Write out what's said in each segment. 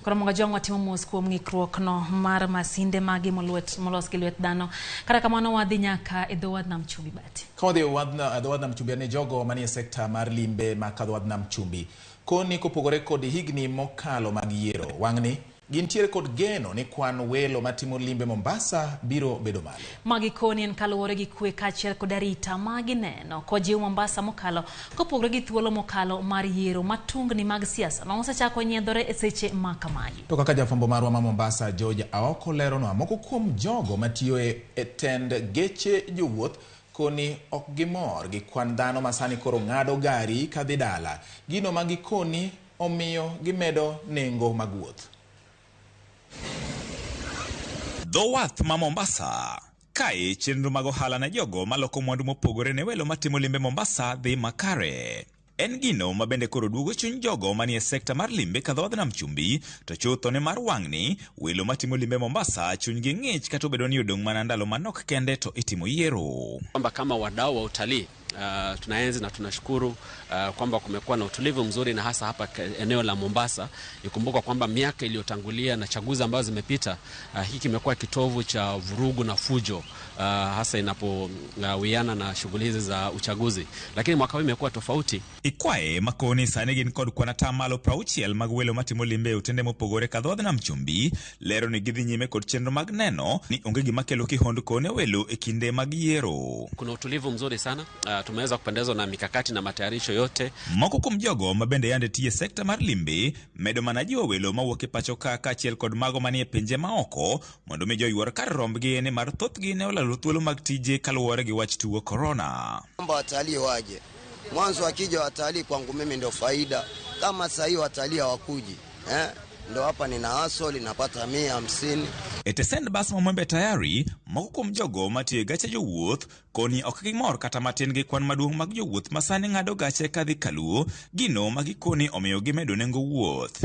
Koro monga jongwa timo mos kuom ng'ikruok no mar masinde magi molos gi lwet dhano. Kata kamano wadhi nyaka e dho wadh nam chumbi Bati. Kodhi dho wadh nam chumbi ne jogo manie sekta mar limbe ma kadho wadh nam chumbi. Koni kopogore kod higni mokalo mag yiero. Wang'ni gintiere kod geno ni kwan welo matimo limbe Mombasa biro bedo malo. Magi koni en kaluwore gi kwe kaachiel kod arita magi neno kojiw Mombasa mokalo kopogore gi thuolo mokalo mar yiero matungni mag siasa ma osechako nyiedhore e seche ma kamagi. To kaka jafwambo marwa ma Mombasa George Aoko leronwa moko kuom jogo matiyo e tend geche jowuoth koni ok gimor gi kwan dhano masani koro ng'ado gari kadhi dala. Gino magi koni omiyo gimedo nengo mag wuoth. Dho wath ma Mombasa kae chenro mag ohala na jogo maloko mwandu mopogore ne welo matimo limbe Mombasa dhi makare. En gino mabende koro duogo chuny jogo manie sekta mar limbe kadho wadh nam chumbi to chutho ne mar wang'ni welo matimo limbe Mombasa chunygi ng'ich kata obedo ni odong' mana ndalo manok kende to itimo yiero. Kwamba kama wadau wa utalii tunaenzi na tunashukuru kwamba kumekuwa na utulivu mzuri na hasa hapa eneo la Mombasa. Ikumbuka kwamba miaka iliyotangulia na chaguzi ambazo zimepita hiki kimekuwa kitovu cha vurugu na fujo hasa inapowiana na shughuli hizi za uchaguzi, lakini mwaka huu imekuwa tofauti. Ikwae makoni sani gin kod kwana tamalo prauchiel mag welo matimo limbe utende mopogore kadho wadh nam chumbi lero ni gidhi nyime kod chenro mag neno ni onge gima kelo kihondko ne welo e kinde mag yiero. Kuna utulivu mzuri sana. Tumeweza kupendezwa na mikakati na matayarisho yote. Moko kuom jogo mabende yande tiye sekta mar limbe medo mana jiwo welo mawuok e pacho ka kaachiel kod mago manie pinje maoko mondo mi joyuor kar rombgi ne mar thothgi ne olalo thuolo mag tije kaluwore gi wach tuo corona. Kwamba watalii waje. Mwanzo wakija watalii kwangu mimi ndio faida. Kama sasa hivi watalii hawakuji, ndo hapa nina hustle napata 150. Etesend bas momembe tayari moko kuom jogo matie gache jowuoth koni ok gimor kata matin gi kwan maduong' mag jowuoth masani ng'ado gache kadhi Kaluo gino magikoni omiyo gimedo nengo wuoth.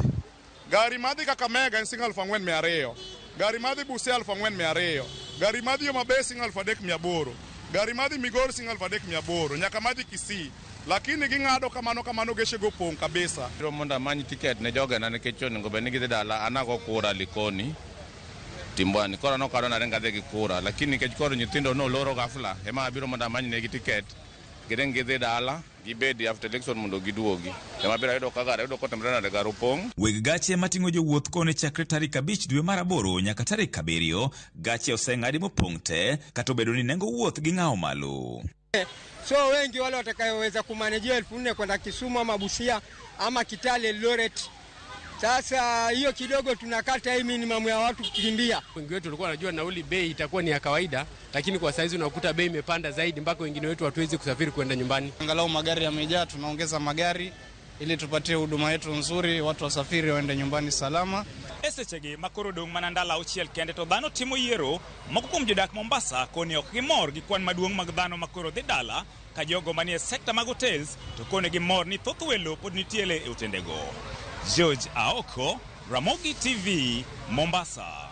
Gari madhi Kakamega en singa 4,200. Gari madhi Busia 4,200. Gari madhi Homabay singa 3,800. Gari madhi Migori singa 3,800 nyaka madhi Kisii. Lakini ging'ado kamano geshe go pong kabisa. Monda manyi ticket ne joga na nekecho ngo beni gidhi dala anago kura Likoni Timbwani kora no karo na renga dhegi kura lakini kechkoro nyithindo no loro gafla ema abiro monda manyi ne gi ticket gidhi dala gibedi after election mondo giduogi ema biro yudo kagara yudo kotemrena de garo pong. Weg gache mating'o jowuoth kone chakre tarik 5 dwe mar 8 nyaka tarik 7 gache oseng'adi mopong' te kata obedo ni nengo wuoth gi ng'awo malo. So wengi wale watakayoweza kumanejia 4,000 kwenda Kisumu ama Busia ama Kitale Loret. Sasa hiyo kidogo tunakata hii minimum ya watu kukimbia. Wengi wetu walikuwa wanajua nauli bei itakuwa ni ya kawaida, lakini kwa saizi unakuta bei imepanda zaidi mpaka wengine wetu hatuwezi kusafiri kwenda nyumbani. Angalau magari yamejaa, tunaongeza magari ili tupatie huduma yetu nzuri, watu wasafiri waende nyumbani salama. Esechegi makoro dong' mana ndalo auchiel kende to dhano timo yiero moko kuom jodak Mombasa koni ok gimor gi kwan maduong' mag dhano makoro dhi dala ka jogo manie sekta mag hotels to koni gimor ni thoth welo pod nitiere e utendego. George Aoko, Ramogi TV, Mombasa.